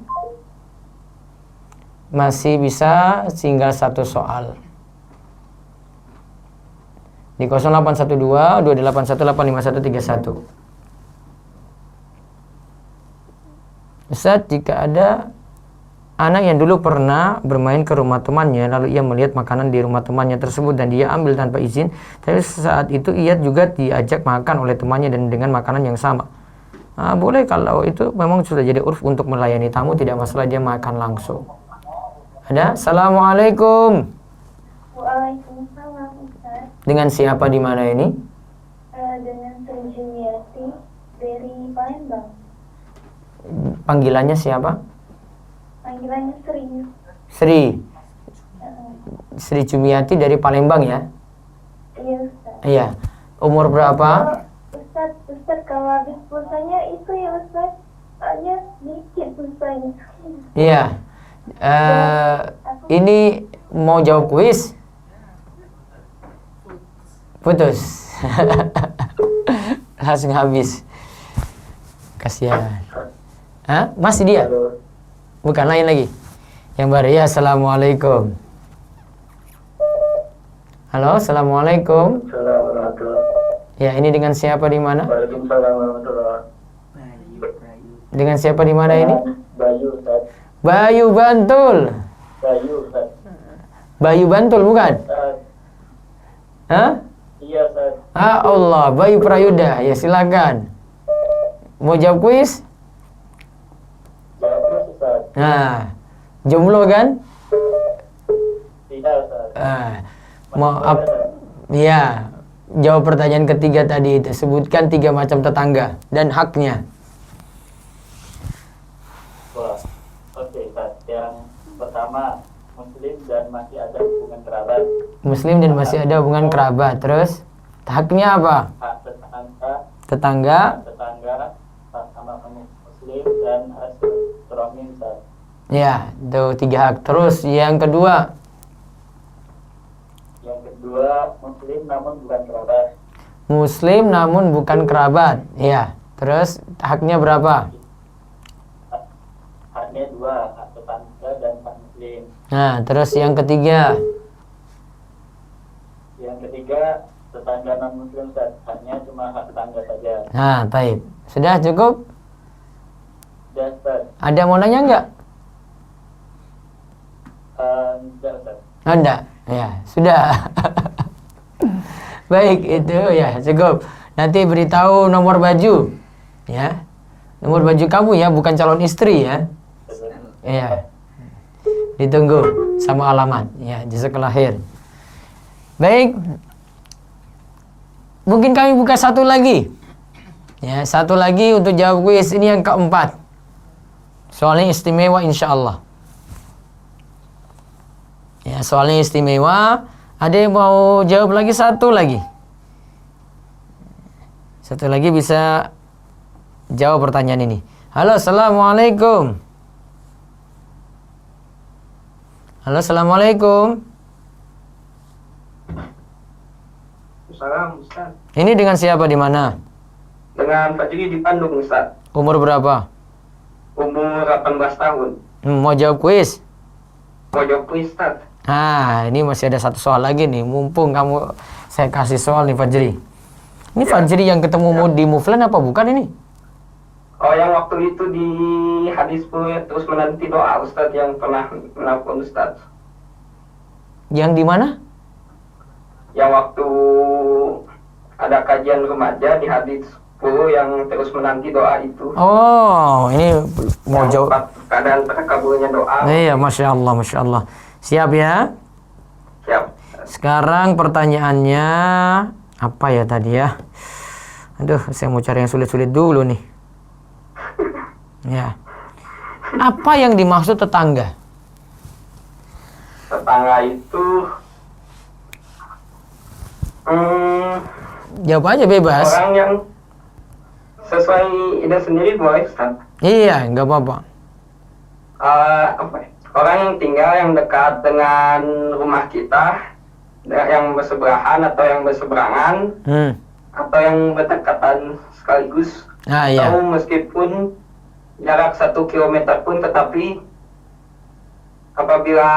A: Masih bisa tinggal 1 soal. Di 0812 281 85131. Ustaz, jika ada anak yang dulu pernah bermain ke rumah temannya, lalu ia melihat makanan di rumah temannya tersebut dan dia ambil tanpa izin, tapi saat itu ia juga diajak makan oleh temannya dan dengan makanan yang sama. Boleh kalau itu memang sudah jadi urf untuk melayani tamu, tidak masalah dia makan langsung. Ada? Assalamualaikum.
D: Waalaikumsalam, Ustaz.
A: Dengan siapa di mana ini?
D: Dengan Sri Jumiati dari Palembang.
A: Panggilannya siapa?
D: Panggilannya Sri.
A: Sri. Sri Jumiati dari Palembang ya?
D: Iya, Ustaz.
A: Iya. Umur berapa?
D: Ustaz, kalau habis pulsanya itu ya, Ustaz. Hanya sedikit pulsanya.
A: Iya. Ini mau jawab kuis? Putus. Langsung habis. Kasihan. Masih dia? Bukan, lain lagi. Yang baru ya. Assalamualaikum. Halo, assalamualaikum.
C: Assalamualaikum.
A: Ya, ini dengan siapa di mana?
C: Waalaikumsalam warahmatullahi.
A: Dengan siapa di mana ini?
C: Bayu Ustaz.
A: Bayu Bantul.
C: Bayu Ustaz.
A: Bayu Bantul bukan? Hah?
C: Iya Ustaz.
A: Ah Allah, Bayu Prayuda. Ya silakan. Mau jawab kuis?
C: Jawab terus Ustaz.
A: Nah, jomblo kan?
C: Tidak Ustaz.
A: Mau ya, jawab pertanyaan ketiga tadi itu. Sebutkan 3 macam tetangga dan haknya.
C: Wah, oke Ustaz. Yang pertama, Muslim dan masih ada hubungan kerabat.
A: Muslim dan masih ada hubungan kerabat. Terus haknya apa?
C: Hak tetangga,
A: Tetangga.
C: sama kamu Muslim dan silaturahmi Ustaz.
A: Ya, itu 3 hak. Terus yang kedua,
C: Yang kedua, Muslim namun bukan kerabat.
A: Muslim namun bukan kerabat. Ya. Terus haknya berapa?
C: Haknya 2, hak tetangga dan hak Muslim.
A: Nah, terus yang ketiga.
C: Yang ketiga, tetangga non Muslim Ustaz. Haknya cuma hak tetangga saja.
A: Nah, baik. Sudah cukup?
C: Dan Ustaz,
A: Ada mau nanya enggak?
C: enggak Ustaz.
A: Oh, enggak. Ya, sudah. Baik, itu ya cukup. Nanti beritahu nomor baju. Ya. Nomor baju kamu ya, bukan calon istri ya. Iya. Ditunggu sama alamat. Ya, jazakallah khair. Baik. Mungkin kami buka satu lagi. Ya, satu lagi untuk jawab kuis ini yang keempat. Soalnya istimewa insyaallah. Ya, soalnya istimewa. Ada yang mau jawab lagi satu lagi? Satu lagi bisa jawab pertanyaan ini. Halo, assalamualaikum. Halo, assalamualaikum.
C: Salam Ustaz.
A: Ini dengan siapa di mana?
C: Dengan Fajri di Bandung Ustaz.
A: Umur berapa?
C: Umur 18 tahun.
A: Mau jawab kuis?
C: Mau jawab kuis Ustaz?
A: Nah, ini masih ada satu soal lagi nih. Mumpung kamu saya kasih soal nih Fajri. Ini Fajri yang ketemu di Muflan apa bukan ini?
C: Oh, yang waktu itu di hadis terus menanti doa Ustaz yang pernah menelpon Ustaz.
A: Yang di mana?
C: Yang waktu ada kajian remaja di hadis yang terus menanti doa itu.
A: Oh, ini mau jawab.
C: Keadaan terkabulnya doa.
A: Iya, masya Allah, masya Allah. Siap ya?
C: Siap.
A: Sekarang pertanyaannya apa ya tadi ya? Aduh, saya mau cari yang sulit-sulit dulu nih. Ya. Apa yang dimaksud tetangga?
C: Tetangga itu
A: Jawab aja bebas.
C: orang yang sesuai ide sendiri boleh Ustaz.
A: Iya, nggak apa-apa.
C: Apa ya? Orang yang tinggal yang dekat dengan rumah kita, yang bersebelahan atau yang berseberangan, atau yang berdekatan sekaligus,
A: Nah, iya.
C: atau meskipun jarak 1 kilometer pun, tetapi apabila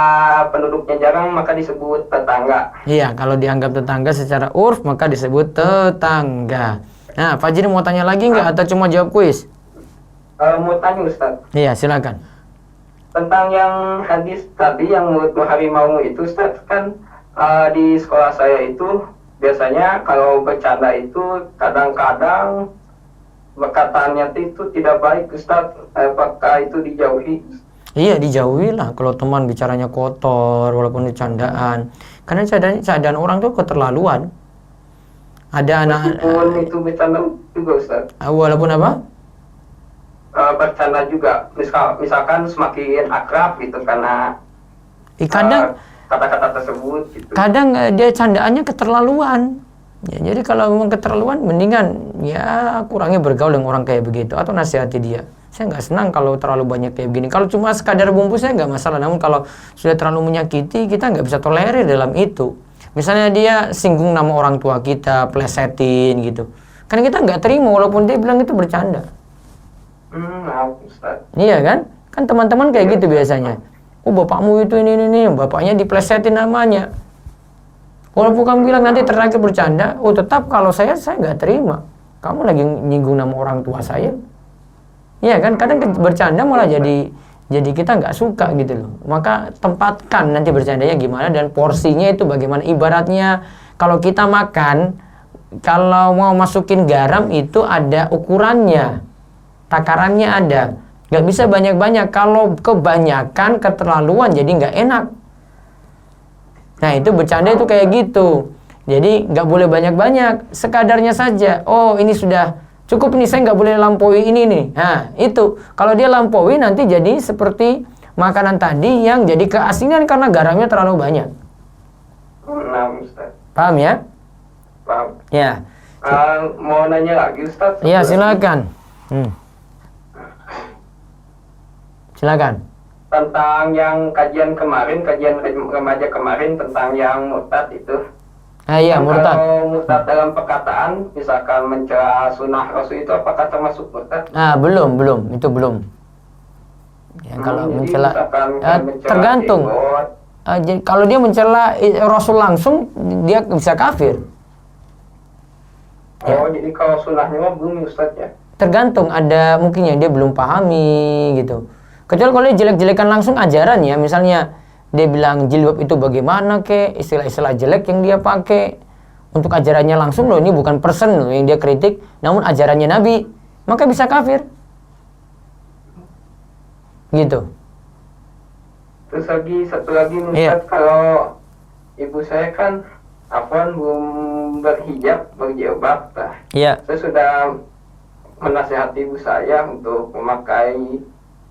C: penduduknya jarang maka disebut tetangga.
A: Iya, kalau dianggap tetangga secara urf maka disebut tetangga. Nah, Fajri mau tanya lagi nggak atau cuma jawab kuis?
C: Mau tanya Ustaz,
A: Iya, silakan.
C: tentang yang hadis tadi yang mulutmu harimau itu Ustaz, kan di sekolah saya itu biasanya kalau bercanda itu kadang-kadang perkataannya itu tidak baik Ustaz. Apakah itu dijauhi?
A: Iya, dijauhi lah kalau teman bicaranya kotor walaupun bercandaan. Karena cadaan orang tuh keterlaluan. Ada anak
C: Meskipun itu bercanda juga Ustaz.
A: walaupun apa?
C: Bercanda juga. Misalkan semakin akrab gitu karena
A: Kadang
C: kata-kata tersebut gitu.
A: kadang dia candaannya keterlaluan. Ya, jadi kalau memang keterlaluan mendingan ya kurangi bergaul dengan orang kayak begitu atau nasihati dia. Saya nggak senang kalau terlalu banyak kayak begini. Kalau cuma sekadar bumbu saya nggak masalah. Namun kalau sudah terlalu menyakiti kita nggak bisa tolerir dalam itu. Misalnya dia singgung nama orang tua kita, plesetin gitu. Kan kita nggak terima walaupun dia bilang itu bercanda.
C: Maaf Ustaz.
A: Iya kan? Kan teman-teman kayak gitu biasanya. Oh bapakmu itu ini, bapaknya diplesetin namanya. Walaupun kamu bilang nanti terakhir bercanda, oh tetap kalau saya nggak terima. Kamu lagi nyinggung nama orang tua saya. Iya kan, kadang bercanda malah jadi kita nggak suka gitu loh. Maka tempatkan nanti bercandanya gimana dan porsinya itu bagaimana. Ibaratnya kalau kita makan, kalau mau masukin garam itu ada ukurannya, takarannya ada. Nggak bisa banyak-banyak. Kalau kebanyakan, keterlaluan jadi nggak enak. Nah itu bercanda itu kayak gitu. Jadi nggak boleh banyak-banyak, sekadarnya saja. Oh ini sudah cukup nih, saya nggak boleh lampaui ini nih. Nah itu, kalau dia lampaui nanti jadi seperti makanan tadi yang jadi keasingan karena garamnya terlalu banyak.
C: Nah, Ustaz.
A: Paham ya?
C: Paham.
A: Ya.
C: Mau nanya lagi, Ustaz?
A: Iya silakan. Silakan.
C: Tentang yang kajian remaja kemarin tentang yang murtad itu.
A: Iya, murtad.
C: Kalau murtad dalam perkataan, misalkan mencela sunnah Rasul itu apakah termasuk murtad?
A: Belum, itu belum. Ya, kalau
C: Jadi
A: mencela,
C: misalkan mencela
A: tergantung.
C: jenggot,
A: Jadi, kalau dia mencela Rasul langsung, dia bisa kafir.
C: oh jadi kalau sunnahnya mah belum Ustaz ya?
A: Tergantung, ada mungkin yang dia belum pahami gitu. Kecuali kalau dia jelek-jelekan langsung ajaran ya, misalnya dia bilang jilbab itu bagaimana ke, istilah-istilah jelek yang dia pakai untuk ajarannya langsung loh, ini bukan person loh yang dia kritik, namun ajarannya Nabi, maka bisa kafir. Gitu.
C: Terus satu lagi Ustaz,
A: Iya.
C: kalau ibu saya kan Afwan belum berjilbab,
A: Iya.
C: saya sudah menasihati ibu saya untuk memakai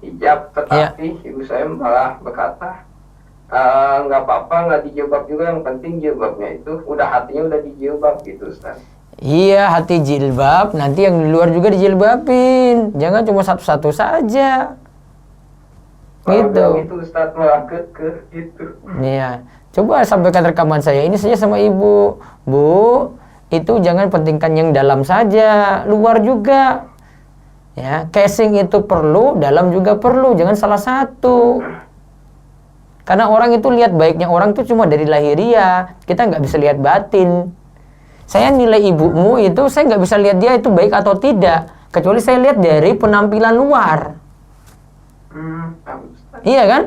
C: hijab, tetapi ibu saya malah berkata nggak apa-apa, nggak dijilbab juga, yang penting jilbabnya itu udah hatinya udah dijilbab gitu Ustaz.
A: Iya, hati jilbab, nanti yang di luar juga dijilbabin. Jangan cuma satu-satu saja. Gitu.
C: Itu Ustaz malah ke gitu.
A: Iya. Coba sampaikan rekaman saya ini saja sama ibu. Bu, itu jangan pentingkan yang dalam saja, luar juga. Ya, casing itu perlu, dalam juga perlu, jangan salah satu. Karena orang itu lihat baiknya orang itu cuma dari lahiriah, kita nggak bisa lihat batin. Saya nilai ibumu itu, saya nggak bisa lihat dia itu baik atau tidak, kecuali saya lihat dari penampilan luar. Iya kan?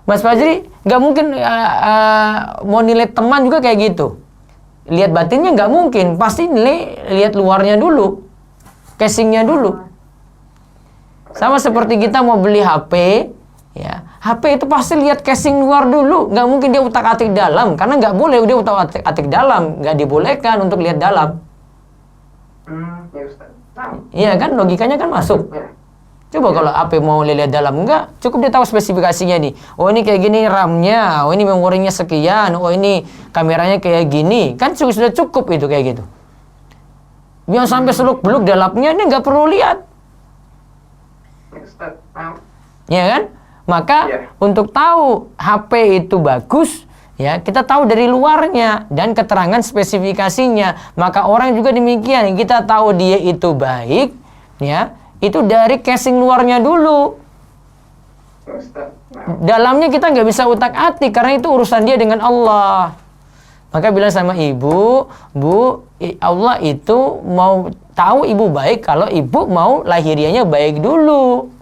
A: Mas Fajri nggak mungkin mau nilai teman juga kayak gitu. Lihat batinnya nggak mungkin, pasti lihat luarnya dulu, casingnya dulu. Sama seperti kita mau beli HP, ya, HP itu pasti lihat casing luar dulu, nggak mungkin dia utak-atik dalam, karena nggak boleh dia utak-atik dalam, nggak dibolehkan untuk lihat dalam.
C: Ya Ustaz.
A: Iya kan, logikanya kan masuk.
C: Ya.
A: Coba kalau HP mau lihat dalam, enggak, cukup dia tahu spesifikasinya nih. Oh ini kayak gini RAM-nya, oh ini memorinya sekian, oh ini kameranya kayak gini, kan sudah cukup itu kayak gitu. Yang sampai seluk-beluk dalamnya ini nggak perlu lihat.
C: Ustaz.
A: Ya kan? Maka
C: Iya.
A: untuk tahu HP itu bagus, ya kita tahu dari luarnya dan keterangan spesifikasinya. Maka orang juga demikian, kita tahu dia itu baik, ya itu dari casing luarnya dulu.
C: Ustaz.
A: Dalamnya kita nggak bisa utak-atik karena itu urusan dia dengan Allah. Maka bilang sama ibu, Bu, Allah itu mau tahu ibu baik kalau ibu mau lahiriahnya baik dulu.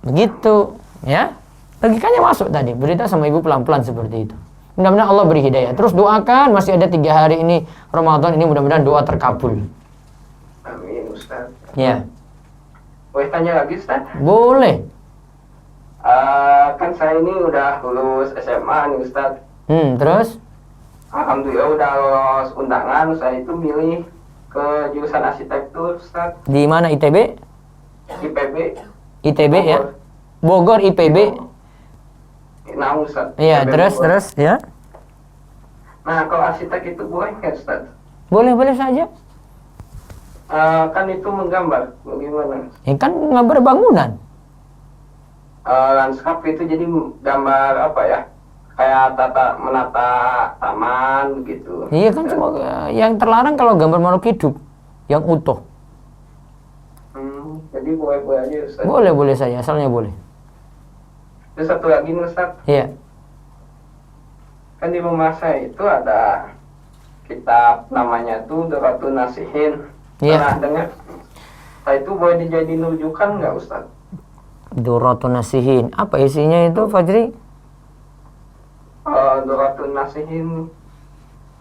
A: Begitu, ya. Logikanya masuk tadi. Berita sama ibu pelan-pelan seperti itu. Mudah-mudahan Allah beri hidayah. Terus doakan, masih ada 3 hari ini Ramadan ini, mudah-mudahan doa terkabul.
C: Amin Ustaz.
A: Ya,
C: Boleh tanya lagi Ustaz?
A: boleh.
C: Kan saya ini udah lulus SMA nih Ustaz.
A: Terus?
C: Alhamdulillah udah lolos undangan. Saya itu milih ke jurusan arsitektur Ustaz.
A: Di mana ITB?
C: IPB.
A: ITB ya? Bogor IPB.
C: Nah Ustaz.
A: Iya,
C: IPB
A: terus
C: Bogor.
A: terus ya.
C: Nah kalau arsitek itu boleh nggak Ustaz?
A: Boleh saja.
C: Kan itu menggambar. Bagaimana?
A: Ya kan ngabar bangunan.
C: Lanskap itu jadi gambar apa ya? Kayak menata taman gitu.
A: Iya kan cuma yang terlarang kalau gambar makhluk hidup yang utuh.
C: Jadi boleh aja Ustaz.
A: Boleh saja, asalnya boleh.
C: Terus satu lagi nih Ustaz.
A: Iya.
C: Kan di rumah saya itu ada kitab namanya tuh Doratun Nasihin.
A: Iya.
C: Pernah dengar? Nah, itu boleh dijadiin rujukan nggak Ustaz?
A: Duratun Nasihin. Apa isinya itu, Fajri?
C: Duratun Nasihin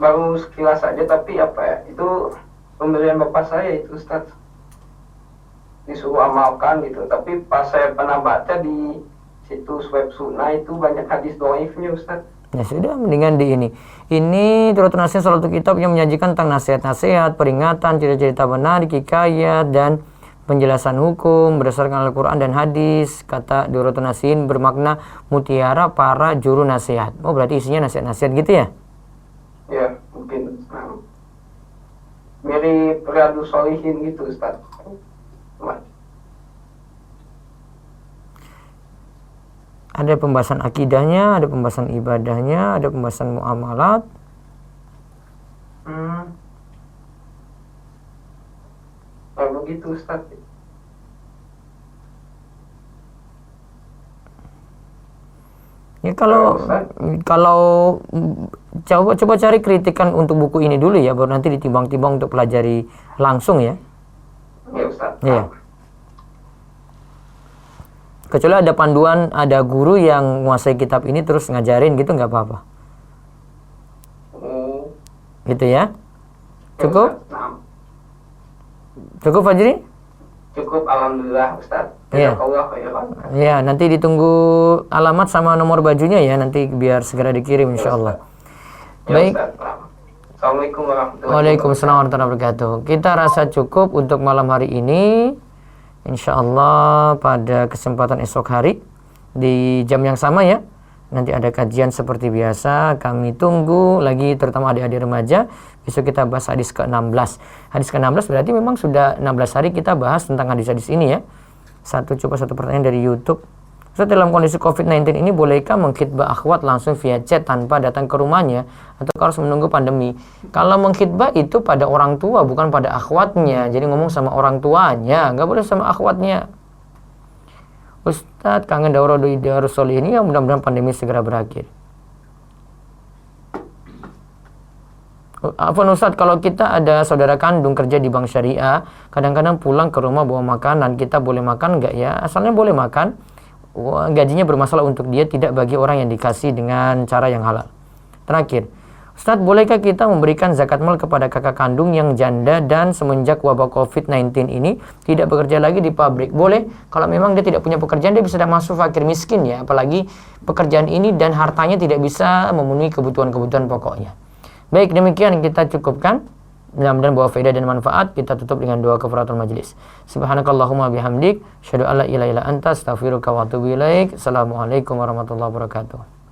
C: baru sekilas saja, tapi apa ya, itu pemberian bapak saya itu Ustaz, disuruh amalkan gitu. Tapi pas saya pernah baca di situs web Sunnah itu banyak hadis dhaifnya Ustaz.
A: Ya sudah, mendingan di ini. Ini Duratun Nasihin, salah satu kitab yang menyajikan tentang nasihat-nasihat, peringatan, cerita-cerita menarik, hikayat, dan penjelasan hukum berdasarkan Al-Quran dan hadis. Kata Duratun Nasihin bermakna mutiara para juru nasihat. Oh, berarti isinya nasihat-nasihat gitu ya?
C: Ya, mungkin mirip Riyadhus Shalihin gitu Ustaz.
A: Ada pembahasan akidahnya, ada pembahasan ibadahnya, ada pembahasan muamalat.
C: Begitu Ustaz.
A: Ya kalau coba cari kritikan untuk buku ini dulu ya, baru nanti ditimbang-timbang untuk pelajari langsung ya.
C: Ya Ustaz.
A: Iya. Kecuali ada panduan, ada guru yang menguasai kitab ini terus ngajarin gitu, nggak apa-apa. Gitu ya. Cukup? Cukup Fajri?
C: Cukup, alhamdulillah Ustaz.
A: Iya. Ya, nanti ditunggu alamat sama nomor bajunya ya, nanti biar segera dikirim insyaallah. Baik.
C: Assalamualaikum warahmatullahi wabarakatuh.
A: Waalaikumsalam warahmatullahi wabarakatuh. Kita rasa cukup untuk malam hari ini. Insyaallah pada kesempatan esok hari di jam yang sama ya. Nanti ada kajian seperti biasa. Kami tunggu lagi, terutama adik-adik remaja. Besok kita bahas hadis ke-16. Hadis ke-16 berarti memang sudah 16 hari kita bahas tentang hadis-hadis ini ya. Satu pertanyaan dari YouTube. Ustaz, dalam kondisi COVID-19 ini bolehkah mengkhitbah akhwat langsung via chat tanpa datang ke rumahnya atau harus menunggu pandemi? Kalau mengkhitbah itu pada orang tua, bukan pada akhwatnya. Jadi ngomong sama orang tuanya, nggak boleh sama akhwatnya. Ustaz, kangen daurah Riyadhus Shalihin ini, ya mudah-mudahan pandemi segera berakhir. Afwan Ustaz, kalau kita ada saudara kandung kerja di bank syariah, kadang-kadang pulang ke rumah bawa makanan, kita boleh makan nggak ya? Asalnya boleh makan. Gajinya bermasalah untuk dia, tidak bagi orang yang dikasih dengan cara yang halal. Terakhir, Ustaz, bolehkah kita memberikan zakat mal kepada kakak kandung yang janda dan semenjak wabah COVID-19 ini tidak bekerja lagi di pabrik? Boleh, kalau memang dia tidak punya pekerjaan, dia bisa masuk fakir miskin ya, apalagi pekerjaan ini dan hartanya tidak bisa memenuhi kebutuhan-kebutuhan pokoknya. Baik, demikian kita cukupkan. Mudah-mudahan bawa faedah dan manfaat. Kita tutup dengan doa kafaratul majlis. Subhanakallahumma bihamdik, asyhadu an la ilaha illa anta, astaghfiruka wa atubu ilaik. Assalamualaikum warahmatullahi wabarakatuh.